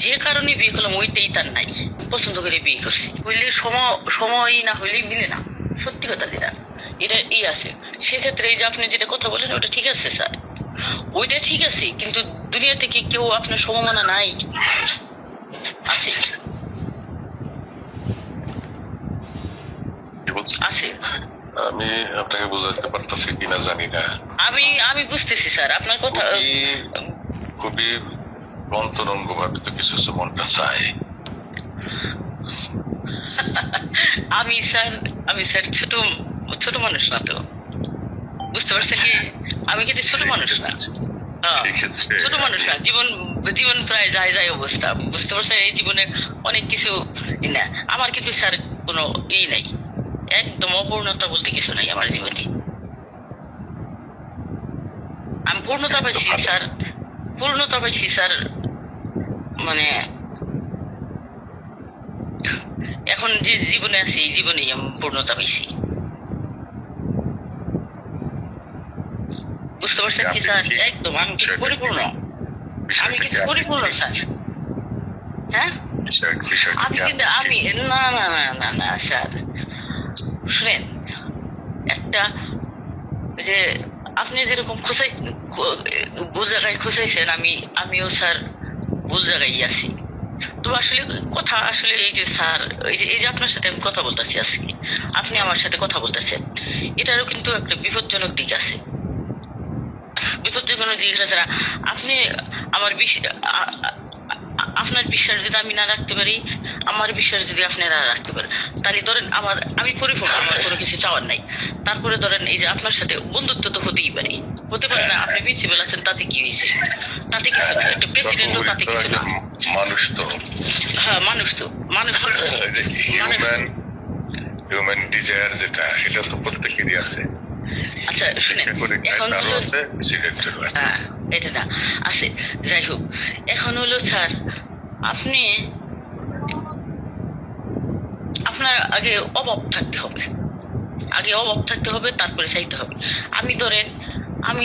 যে কারণে বিয়ে করলাম ওইটাই তার নাই, পছন্দ করে বিয়ে করছি। হইলে সময় না হইলে মিলে না, সত্যি কথা যেটা এটা আছে। সেক্ষেত্রে এই যে আপনি যেটা কথা বলেন ওটা ঠিক আছে স্যার, ওইটা ঠিক আছে, কিন্তু দুনিয়াতে কি কেউ আপনার সমমানা নাই? আছে আছে। আমি আপনাকে বোঝাতে পারতেছি কিনা জানি না। আমি বুঝতেছি স্যার আপনার কথা, খুবই অন্তরঙ্গ ভাবে তো কিছু মনটা চায়। আমি স্যার ছোট ছোট মানুষ না তো, বুঝতে পারছেন কি? আমি কিন্তু ছোট মানুষ না, ছোট মানুষ না। জীবন প্রায় যায় অবস্থা, বুঝতে পারছেন? এই জীবনে অনেক কিছু না। আমার কিন্তু স্যার কোনো নাই, একদম অপূর্ণতা বলতে কিছু নাই আমার জীবনে। আমি পূর্ণতা পাইছি স্যার, পূর্ণতা পাইছি স্যার, মানে এখন যে জীবনে আছি এই জীবনেই আমি পূর্ণতা পাইছি, বুঝতে পারছেন কি স্যার? একদম আমি কিন্তু পরিপূর্ণ, আমি কিন্তু পরিপূর্ণ স্যার। হ্যাঁ, আমি কিন্তু না না না না না স্যার, শুনেন একটা, যে আপনি যেরকম ভুল জায়গায় খুঁজাইছেন, আমিও স্যার ভুল জায়গায় আছি। তো আসলে কথা আসলে এই যে স্যার, এই যে আপনার সাথে আমি কথা বলতেছি আজকে, আপনি আমার সাথে কথা বলতেছেন, এটারও কিন্তু একটা বিপজ্জনক দিক আছে। বিপজ্জনক দিক আছে না, আপনি আমার আপনার বিশ্বাস যদি আমি না রাখতে পারি, আমার বিশ্বাস যদি আপনি না রাখতে পারেন, তাহলে ধরেন আমি পরিপূর্ণ, আমার কোনো কিছু চাওয়ার নাই। তারপরে ধরেন এই যে আপনার সাথে বন্ধুত্ব তো হতেই পারে, হতে পারে না? আপনি প্রিন্সিপাল আছেন, তাতে কি হয়েছে? তাতে কিছু না। একটা প্রেসিডেন্টও তাতে কিছু না। মানুষ তো, হ্যাঁ মানুষ তো, মানুষ হিউম্যান ডিজায়ার যেটা, এটা তো প্রত্যেকেরই আছে। আচ্ছা শুনেন, এখন হলো এটা না আছে, যাই হোক, এখন হলো স্যার আপনার আগে অভাব থাকতে হবে, তারপরে চাইতে হবে। আমি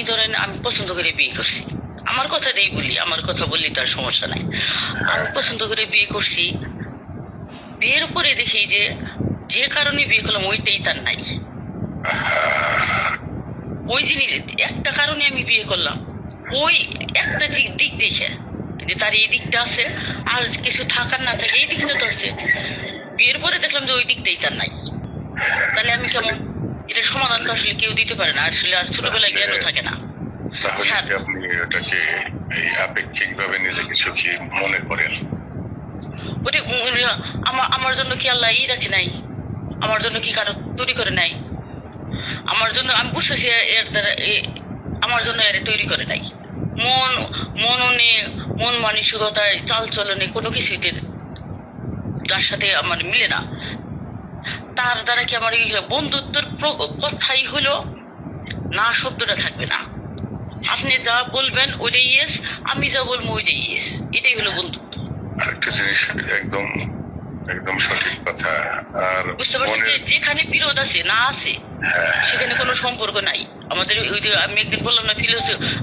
ধরেন আমি পছন্দ করে বিয়ে করছি, আমার কথা দিয়ে বলি, আমার কথা বললি তার সমস্যা নাই। আমি পছন্দ করে বিয়ে করছি, বিয়ের পরে দেখি যে কারণে বিয়ে করলাম ওইটাই তার নাই। ওই জিনিস একটা কারণে আমি বিয়ে করলাম, ওই একটা দিক দেখে যে তার এই দিকটা আছে, আর কিছু থাকার না থাকে এই দিকটা তো আছে, বিয়ের পরে দেখলাম যে ওই দিকটাই তার নাই। তাহলে আমি কেমন? এটা সমাধান তো আসলে কেউ দিতে পারে না, আসলে আর ছোটবেলায় জ্ঞানও থাকে না। আপনি এটাকে আপেক্ষিক ভাবে নিজেকে সুখী মনে করেন? ওটা আমার জন্য কি আল্লাহ রাখে নাই? আমার জন্য কি কারো তৈরি করে নাই? আমার জন্য আমি বুঝতেছি এর দ্বারা আমার জন্য এর তৈরি করে নাই। মন মানসিকতায়, চাল চলনে কোনো কিছুতে যার সাথে আমার মিলে না, তার দ্বারা কি আমার বন্ধুত্বের কথাই হলো না, শব্দটা থাকবে না। আপনি যা বলবেন ওইটাই ইয়েস, আমি যা বলবো ওইটাই ইয়েস, এটাই হলো বন্ধুত্ব। আরেকটা জিনিস একদম সঠিক কথা। আর বুঝতে পারছেন, যেখানে বিরোধ আছে না আছে সেখানে কোনো সম্পর্ক নাই আমাদের। ওই যে আমি একদিন বললাম না,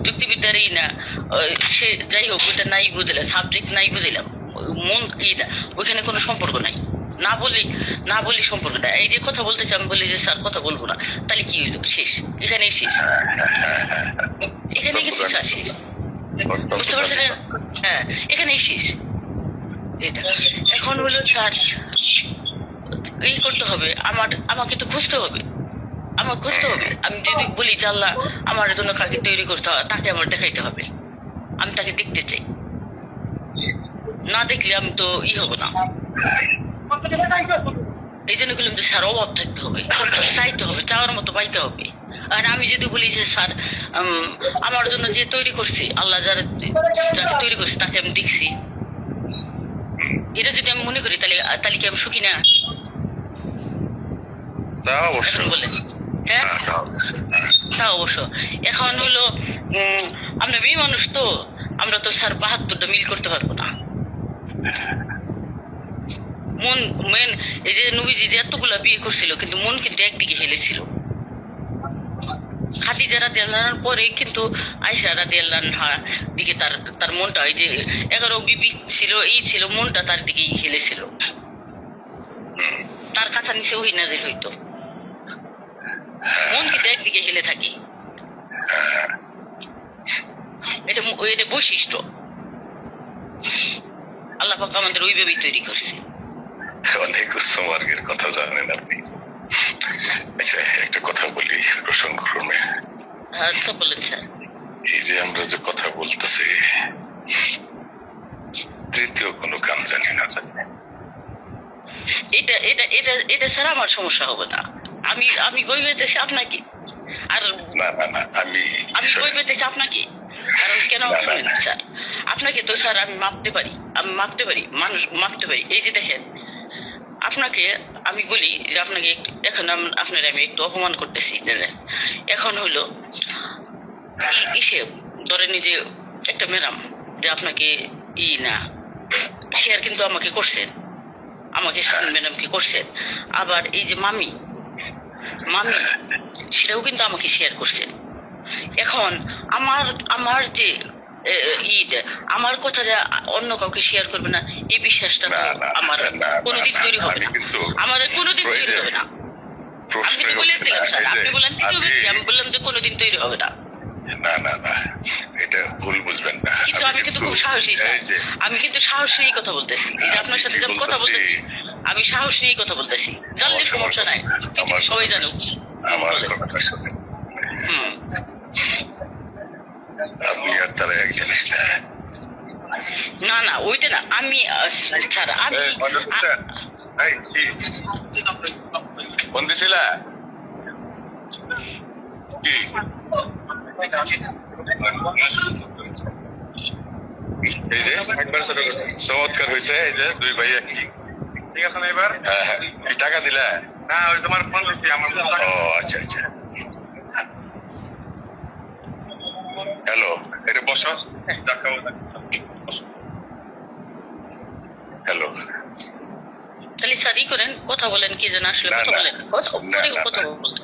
যুক্তিবিদ্যারই না, সে যাই হোক ওইটা নাই বুঝলাম, সাবজেক্ট নাই বুঝলাম, মন ওইখানে কোনো সম্পর্ক নাই। না বলি সম্পর্ক নাই। এই যে কথা বলতেছি, আমি বলি যে স্যার কথা বলবো না, তাহলে কি হইলো? শেষ, এখানেই শেষ, এখানে কিন্তু শেষ। বুঝতে পারছেন? হ্যাঁ, এখানেই শেষ। এখন হলো স্যার এই করতে হবে, আমাকে তো খুঁজতে হবে, আমি যদি বলি যে আল্লাহ আমার জন্য কাকে তৈরি করতে হবে, তাকে আমার দেখাইতে হবে, আমি তাকে দেখতে চাই, না দেখলে আমি তো হব না। এই জন্য বললাম যে স্যার অভাব থাকতে হবে, চাইতে হবে, চাওয়ার মতো পাইতে হবে। আর আমি যদি বলি যে স্যার আমার জন্য যে তৈরি করছি, আল্লাহ যাকে তৈরি করছে তাকে আমি দেখছি, এটা যদি আমি মনে করি, তাহলে কি আমি সুখী না? বলে হ্যাঁ, তা অবশ্য। এখন হলো আমরা মেয়ে মানুষ তো, আমরা তো স্যার ৭২টা মিল করতে পারবো না। এই যে নবীজি যে এতগুলা বিয়ে করছিল, কিন্তু মন কিন্তু একদিকে হেলেছিল। খাদিজা রাদিয়াল্লাহু পরে কিন্তু আয়েশা রাদিয়াল্লাহু আনহা দিকে তার তার মনটা ওই যে 11 বিবি ছিল এই ছিল মনটা তার দিকেই হেলেছিল। তার কাছে নিচে ওই নাজিল হইতো, মন কিন্তু একদিকে হেলে থাকে। এটা এটা বৈশিষ্ট্য আল্লাহ পাক আমাদের ওইভাবেই তৈরি করছে। অনেক উচ্চমার্গের কথা জানেন আপনি। আচ্ছা একটা কথা বলি প্রসঙ্গক্রমে। আচ্ছা বলেন স্যার। এই যে আমরা যে কথা বলতেছি, তৃতীয় কোনো কাম জানি না জানি, এটা এটা এটা এটা স্যার আমার সমস্যা হবে না। আমি আমি বই পেতেছি আপনাকে, আর না না না আমি বই পেতেছি আপনাকে। কারণ কেন শুনেন স্যার, আপনাকে তো স্যার আমি মাপতে পারি, মানুষ মাপতে পারি। এই যে দেখেন, আপনাকে আমি বলি যে আপনাকে এখন আপনার আমি একটু অপমান করতেছি। এখন হলো ইসে ধরেন যে একটা ম্যাডাম যে আপনাকে না শেয়ার কিন্তু আমাকে করছেন, আমাকে শাহিন ম্যাডামকে করছেন। আবার এই যে মামি সেটাও কিন্তু আমাকে শেয়ার করছেন। এখন আমার আমার যে আমার কথা যা অন্য কাউকে শেয়ার করবে না, এই বিশ্বাসটা আমার কোনোদিন তৈরি হবে না, আমাদের কোনোদিন তৈরি হবে না। আমি কিন্তু বলে দিলাম স্যার, আপনি বললেন তৃতীয় ব্যক্তি, আমি বললাম যে কোনোদিন তৈরি হবে না। না না না এটা ভুল বুঝবেন না। কিন্তু আমি কিন্তু খুব সাহসী স্যার, আমি কিন্তু সাহস নিয়ে কথা বলতেছি। এই যে আপনার সাথে যখন কথা বলতেছি আমি সাহস নিয়ে কথা বলতেছি, জানলে সমস্যা নাই, পৃথিবীর সবাই জানুক। আমার কথাটা শুনেন, আপনি আর তারা এক জিনিস না না ওইটা না। আমি স্যার আমি ফোন দিছিল কি এই যে একবার চমৎকার হয়েছে। এই যে দুই ভাই একই, ঠিক আছে না? এবার হ্যাঁ কি টাকা দিলা? না ওই তোমার ফোন দিচ্ছি আমার। ও আচ্ছা আচ্ছা, হ্যালো এটা বসো। হ্যালো তাহলে স্যার করেন, কথা বলেন, কি যেন আসলে কথা বলেন, কথা বলতে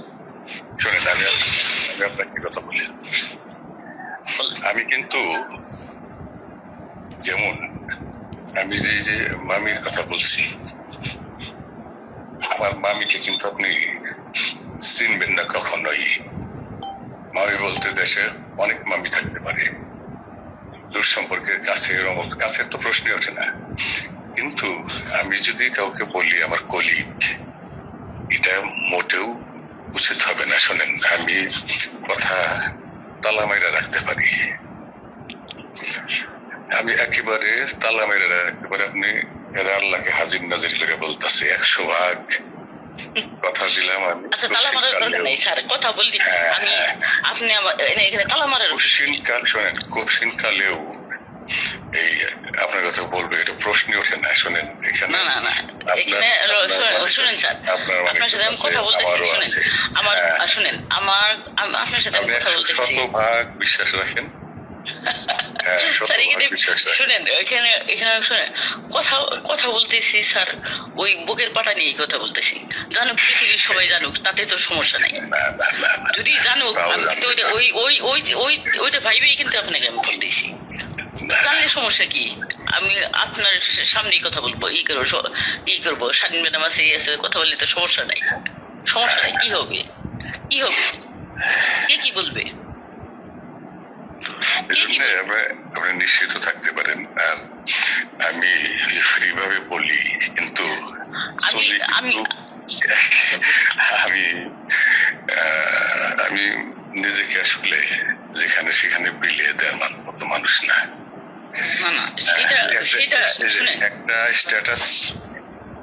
শোনেন। আমি আপনাকে কথা বলি, আমি কিন্তু যেমন আমি যে মামির কথা বলছি, আমার মামিকে কিন্তু আপনি চিনবেন না কখনোই। মামি বলতে দেশে অনেক মামি থাকতে পারে, দূর সম্পর্কের কাছে তো প্রশ্নই ওঠে না। কিন্তু আমি যদি কাউকে বলি আমার কলিগ, এটা মোটেও উচিত হবে না। শোনেন, আমি কথা তালা মেরে রাখতে পারি, আমি একেবারে তালা মেরে রাখতে পারি। আপনি এরা আল্লাহকে হাজির নাজির করে বলতেছে 100 ভাগ কথা দিলাম আমি। আচ্ছা তালা মারার দরকার নাই স্যার, কথা বলি আমি। আপনি এখানে তালা মারার শোনেন, কোশ্চিন কালেও এই আপনার কথা বলবে এটা প্রশ্নই ওঠে না। শোনেন এখানে না না না এখানে শুনেন স্যার, আপনার সাথে আমি কথা বলতেছি, শুনেন আমার শুনেন আমার আপনার সাথে আমি কথা বলতেছি। শতভাগ বিশ্বাস রাখেন শুনেন এখানে এখানে শুনেন কথা বলতেছি স্যার, ওই বুকের পাটা নিয়ে কথা বলতেছি। জানুক পৃথিবীর সবাই জানুক, তাতে তো সমস্যা নাই। যদি জানুক আমি কিন্তু ওইটা ভাইবেই কিন্তু আপনাকে আমি বলতেছি। জানলে সমস্যা কি? আমি আপনার সামনেই কথা বলবো, করবো স্বাধীন ম্যাডাম আছে কথা বললে তো সমস্যা নাই, সমস্যা নাই। কি হবে কে কি বলবে? আপনি নিশ্চিত থাকতে পারেন। আর আমি ফ্রি ভাবে বলি, কিন্তু আমি আমি নিজেকে আসলে যেখানে সেখানে বিলিয়ে দেওয়ার মতো মানুষ না। একটা স্ট্যাটাস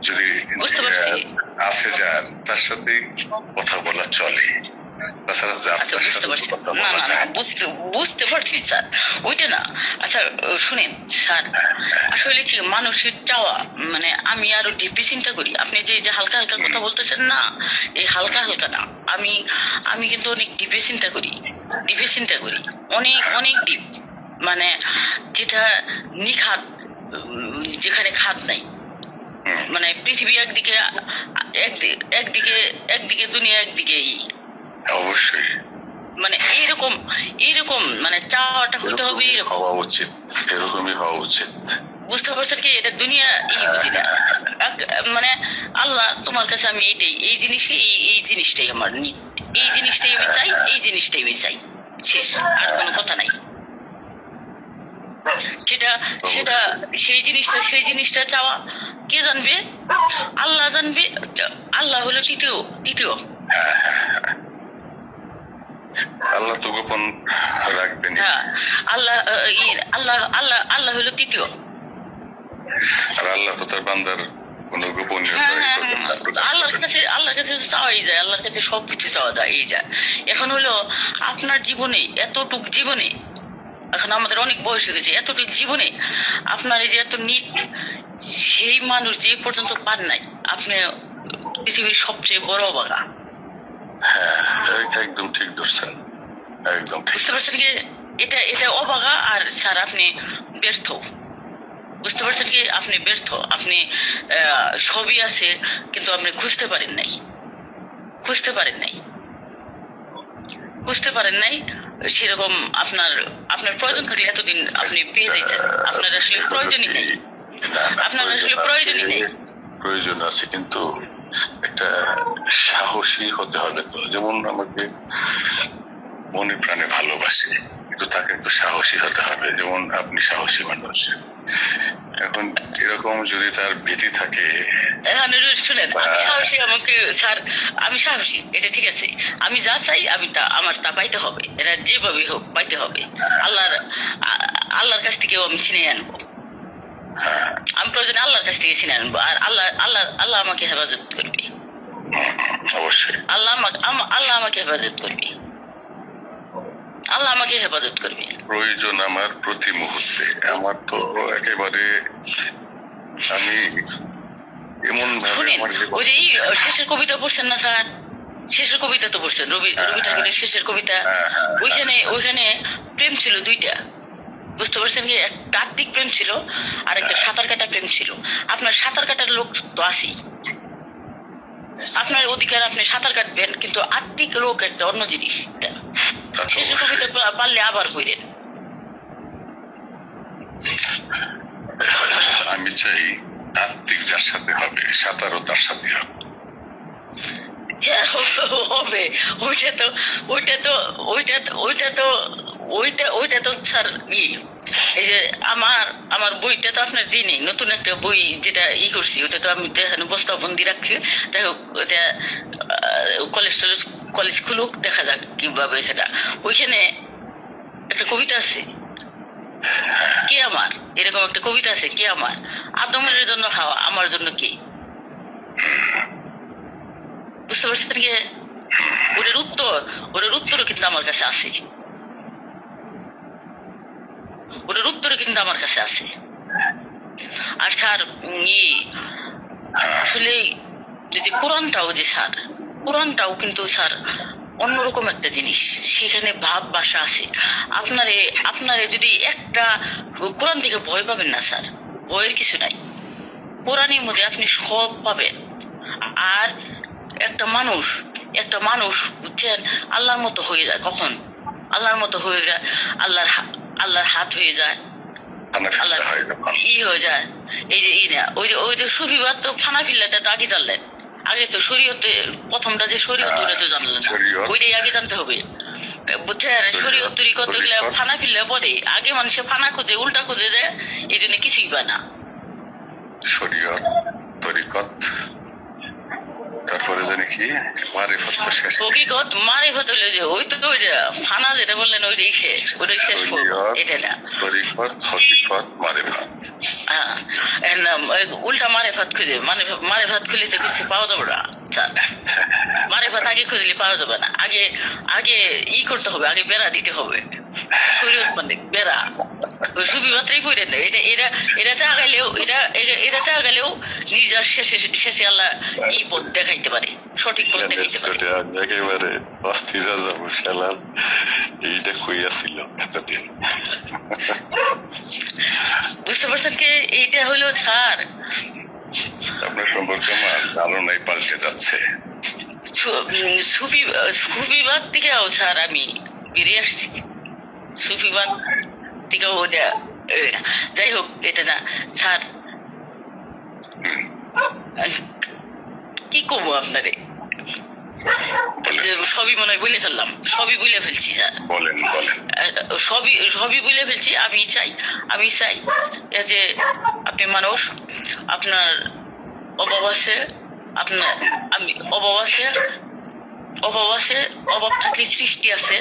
যদি আছে যার, তার সাথে কথা বলা চলে, বুঝতে পারছি স্যার, ওইটা না। আচ্ছা শুনেন স্যার, আসলে কি মানুষের চাওয়া, মানে আমি আরো ডিপে চিন্তা করি। আপনি যে হালকা হালকা কথা বলতেছেন না, এই হালকা হালকা না, আমি কিন্তু অনেক ডিপে চিন্তা করি, অনেক অনেক ডিপ, মানে যেটা নিখাত, যেখানে খাদ নাই। মানে পৃথিবী একদিকে দুনিয়া একদিকে। অবশ্যই মানে এইরকম এইরকম মানে চাওয়াটা হইতে হবে এরকম হওয়া উচিত, এরকমই হওয়া উচিত। বুঝতে পারছেন কি? এটা দুনিয়া বুঝি না। মানে আল্লাহ তোমার কাছে আমি এইটাই, এই জিনিসই, এই জিনিসটাই আমার এই জিনিসটাই আমি চাই, এই জিনিসটাই আমি চাই, শেষ, আর কোনো কথা নাই। সেটা সেটা সেই জিনিসটা চাওয়া কে জানবে? আল্লাহ জানবে। আল্লাহ হলো তৃতীয়। আল্লাহ তো গোপন রাখবেন। হ্যাঁ, আল্লাহ আল্লাহ আল্লাহ আল্লাহ হলো তৃতীয়। আর আল্লাহ তো তার বান্দার কোন গোপনীয়তা আল্লাহর কাছে চাওয়াই যায়, আল্লাহর কাছে সবকিছু চাওয়া যায়, এই যায়। এখন হলো আপনার জীবনে, এতটুক জীবনে, এখন আমাদের অনেক বয়স হয়ে গেছে, এতটুকু জীবনে আপনার এই যে এত নিট, সেই মানুষ যে পর্যন্ত পান নাই, আপনি পৃথিবীর সবচেয়ে বড় অবাগা। হ্যাঁ, একদম ঠিক ধরছেন, একদম ঠিক। বুঝতে পারছেন কি? এটা অবাগা। আর স্যার আপনি ব্যর্থ। বুঝতে পারছেন কি? আপনি ব্যর্থ। আপনি সবই আছে, কিন্তু আপনি খুঁজতে পারেন নাই, খুঁজতে পারেন নাই সেরকম। আপনার প্রয়োজন থাকলে এতদিন আপনি পেয়ে যাইতেন। আপনার আসলে প্রয়োজনই নেই, আপনার আসলে প্রয়োজনই নেই। প্রয়োজন আছে, কিন্তু একটা সাহসী হতে হবে। তো যেমন আমাকে মনে প্রাণে ভালোবাসে, কিন্তু তাকে একটু সাহসী হতে হবে। যেমন আপনি সাহসী মানুষ। এখন এরকম যদি তার ভীতি থাকে, শুনেন, আমি সাহসী, আমাকে স্যার আমি সাহসী, এটা ঠিক আছে। আমি যা চাই আমি আমার তা পাইতে হবে, এটা যেভাবে হোক পাইতে হবে। আল্লাহর কাছ থেকেও আমি ছিনিয়ে আনবো। আমি প্রয়োজনে আল্লাহর কাছ থেকে ছিনিয়ে আনবো। আর আল্লাহ আমাকে হেফাজত করবে। অবশ্যই আল্লাহ আমাকে হেফাজত করবে। আল্লাহ আমাকে হেফাজত করবে। প্রয়োজন আমার প্রতি মুহূর্তে। আমার তো একেবারে আমি এমন ভাবে, ওই যে শেষের কবিতা পড়ছেন না স্যার? শেষের কবিতা তো পড়ছেন, রবি ঠাকুরের শেষের কবিতা। ওইখানে প্রেম ছিল দুইটা। বুঝতে পারছেন কি? একটা আত্মিক প্রেম ছিল, আর একটা সাঁতার কাটা প্রেম ছিল। আপনার সাঁতার কাটার লোক তো আছেই, আপনার অধিকার, আপনি সাঁতার কাটবেন, কিন্তু আত্মিক লোক একটা অন্য জিনিস। শেষের কবিতা পারলে আবার কইরেন। আমি চাই আত্মিক যার সাথে হবে, সাঁতারও তার সাথে হবে। হবে। ওইটা তো স্যার এই যে আমার বইটা তো আপনার দিনই নতুন একটা বই যেটা করছি, ওটা তো আমি বস্তাবন্দি রাখছি। যাই হোক, ওটা কলেজ খুলুক, দেখা যাক কিভাবে সেটা। ওইখানে একটা কবিতা আছে, কে আমার, এরকম একটা কবিতা আছে, কে আমার, আদমের জন্য হাওয়া, আমার জন্য কে। বুঝতে পারছেন কি? ওটার উত্তরও কিন্তু আমার কাছে আছে, আর স্যার আসলে যদি কোরআনটাও কিন্তু স্যার অন্যরকম একটা জিনিস। সেখানে ভাব ভাষা আছে। আপনারে যদি একটা, কোরআন থেকে ভয় পাবেন না স্যার, ভয়ের কিছু নাই। কোরআনের মধ্যে আপনি সব পাবেন। আর একটা মানুষ বুঝছেন, আল্লাহর মতো হয়ে যায়। কখন আল্লাহর মতো হয়ে যায়? আল্লাহর হাত হয়ে যায়, আল্লাহ হয়ে যায়। এই যে ওই যে সুফিবাদ তো ফানা ফিল্লাটা তো আগে জানলেন। আগে তো শরীয়তে, প্রথমটা যে শরীয়ত, ওটা তো জানলেন, ওইটাই আগে জানতে হবে। বুঝছেন? শরীয়ত তরিকত গুলা ফানা ফিল্লা পরে, আগে মানুষে ফানা খুঁজে, উল্টা খুঁজে দেয়, এই জন্য কিছুই পায় না। শরীয়ত তরিকত, তারপরে জানি কি মারিফত, হকিকত মারিফত হইলে যে ওই তো ওই যে ফানা যেটা বললেন, ওইটাই শেষ এটা না। তরিকত, হকিকত, মারিফত। উল্টা মারিফত খুঁজে, মারিফত খুঁজলে তো কিছু পাওয়া যাবে না। মারিফত আগে খুঁজলে পাওয়া যাবে না। আগে করতে হবে, আগে বেড়া দিতে হবে। শরীয়ত মানে বেড়া, সুবিমাত্রাই পড়ে নেই। এটা চাগাইলেও নির্যাস শেষে আল্লাহ এই পথ দেখাইতে পারে, সঠিক পথ দেখাইতে পারে। একেবারে অস্থির যাবো শালার, এইটা কইয়াছিল এতদিন। বুঝতে পারছেন কি? এইটা হলো স্যার, আপনার সম্পর্কে আমার ধারণাই পাল্টে যাচ্ছে। সুফিবাদ থেকেও স্যার আমি বেরিয়ে আসছি, সুফিবাদ থেকেও ওটা যাই হোক, এটা না স্যার, কি করবো আপনারে, সবই মনে হয় বলে ফেললাম, সবই বলে ফেলছি স্যার, বলেন বলেন। সবই বলে ফেলছি। আমি চাই যে আপনি মানুষ, আপনার অভাব আছে, আপনার আমি অভাব আছে, অভাব থাকলে সৃষ্টি আছে,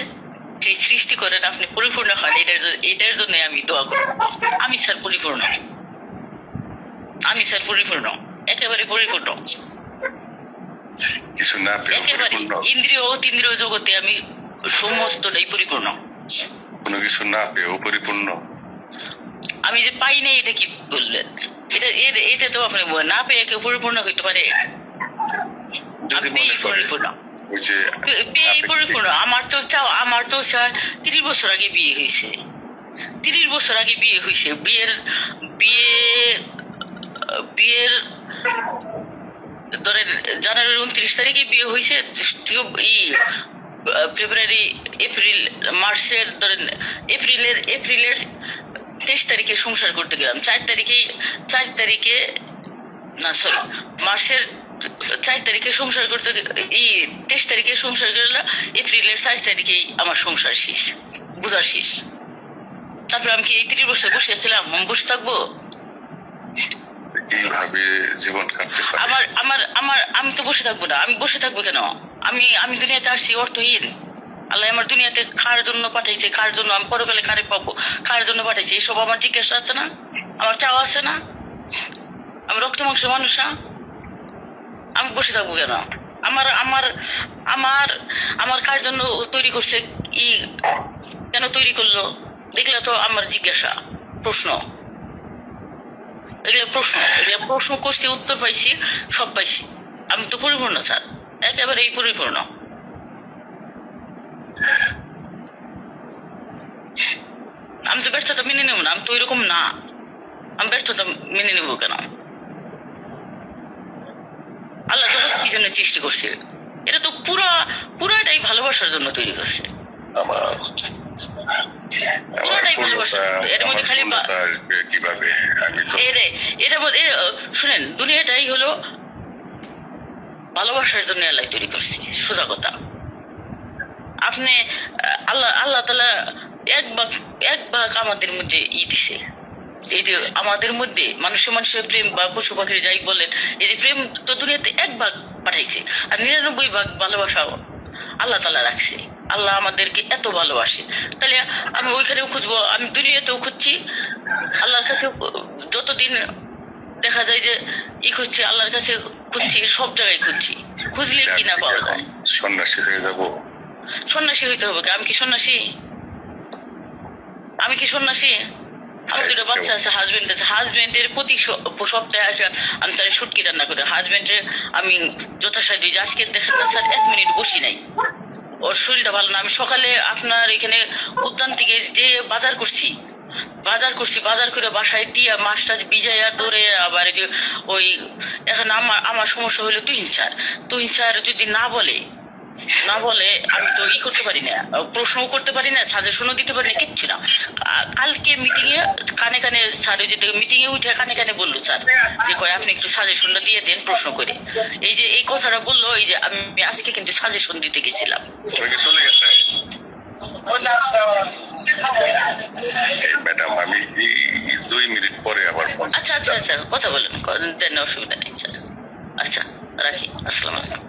সেই সৃষ্টি করেন, আপনি পরিপূর্ণ হন, এটার জন্য আমি দোয়া করি। আমি স্যার পরিপূর্ণ, একেবারে পরিপূর্ণ, কিছু না পেয়ে একেবারে ইন্দ্রিয় অতীন্দ্রিয় জগতে আমি সমস্তটাই পরিপূর্ণ। কোনো কিছু না পেয়েও পরিপূর্ণ? আমি যে পাই নাই এটা কি বললেন? এটা তো আপনি না পেয়ে কেউ পরিপূর্ণ হইতে পারে? আমি পরিপূর্ণ, আমার তো স্যার 30 বছর আগে বিয়ে হয়েছে, 30 বছর আগে বিয়ে হয়েছে। বিয়ের ধরেন জানুয়ারির 29 তারিখে বিয়ে হয়েছে, ফেব্রুয়ারি মার্চের ধরেন এপ্রিলের 23 তারিখে সংসার করতে গেলাম, 4 তারিখে না সরি মার্চের 4 তারিখে সংসার করতে, 23 তারিখে সংসার করলাম, এপ্রিলের 4 তারিখেই আমার সংসার শেষ, বোঝা শেষ। তারপরে আমি কি এই 30 বছর বসে ছিলাম? আমি বসে থাকবো? এইভাবে জীবন কাটতে পারে? আমি তো বসে থাকবো না। আমি বসে থাকবো কেন? আমি দুনিয়াতে আসছি অর্থহীন। আল্লাহ আমার দুনিয়াতে খাওয়ার জন্য পাঠাইছে, খাওয়ার জন্য আমি পরকালে কারে পাবো, খাওয়ার জন্য পাঠাইছে, এইসব আমার জিজ্ঞাসা আছে না? আমার চাওয়া আছে না? আমি রক্ত মাংস মানুষ না? আমি বসে থাকবো কেন? আমার কার জন্য তৈরি করছে, কেন তৈরি করলো? দেখলে তো আমার জিজ্ঞাসা, প্রশ্ন, এগুলো প্রশ্ন করছি, উত্তর পাইছি, সব পাইছি। আমি তো পরিপূর্ণ স্যার, একেবারে এই পরিপূর্ণ। আমি তো ব্যর্থতা মেনে নেবো না, আমি তো ওইরকম না। আমি ব্যর্থতা মেনে নেবো কেন? আল্লাহ জগৎ কি জন্য সৃষ্টি করছে? এটা তো পুরাটাই ভালোবাসার জন্য তৈরি করছে, পুরোটাই ভালোবাসা। এর মধ্যে খালি কিভাবে শুনেন, দুনিয়াটাই হলো ভালোবাসার জন্য আল্লাহ তৈরি করছে, সোজা কথা। আপনি আল্লাহ তাআলা এক ভাগ আমাদের মধ্যে দিছে, এই যে আমাদের মধ্যে মানুষের প্রেম বা পশু পাখির যাই বলেন, এই যে প্রেম তো দুনিয়াতে 1 ভাগ পাঠাইছে, আর 99 ভাগ ভালোবাসা আল্লাহ তাআলা রাখছে। আল্লাহ আমাদেরকে এত ভালোবাসে, তাহলে আমি ওইখানেও খুঁজবো, আমি দুনিয়াতেও খুঁজছি, আল্লাহর কাছে যতদিন দেখা যায় যে খুঁজছি, আল্লাহর কাছে খুঁজছি, সব জায়গায় খুঁজছি, খুঁজলে কি না পাওয়া যায়? সন্ন্যাসী হয়ে যাবো? সন্ন্যাসী হইতে হবে? আমি কি সন্ন্যাসী? আমার 2টা বাচ্চা আছে, হাজবেন্ডের প্রতি সপ্তাহে আসে, আমি তার শুটকি রান্না করি। হাজবেন্ডের আমি যথাসাধ্য, আজকে দেখেন না স্যার 1 মিনিট বসি নাই, ওর শরীরটা ভালো না। আমি সকালে আপনার এখানে উদ্যান থেকে যে বাজার করে বাসায় দিয়া মাছটা ভিজাইয়া ধরে, আবার ওই এখন আমার সমস্যা হলো তুহিন স্যার যদি না বলে আমি তো করতে পারি না, প্রশ্নও করতে পারি না, সাজেশনও দিতে পারি না, কিচ্ছু না। কালকে মিটিং এ কানে স্যার মিটিং এ উঠে কানে বললো স্যার যে আপনি একটু সাজেশনটা দিয়ে দেন প্রশ্ন করে। এই যে এই কথাটা বললো, এই যে আমি আজকে কিন্তু সাজেশন দিতে গেছিলাম। চলে গেছে ম্যাডাম, আমি 2 মিনিট পরে আবার আচ্ছা কথা বলেন, দেন, অসুবিধা নেই স্যার। আচ্ছা রাখি, আসসালামু আলাইকুম।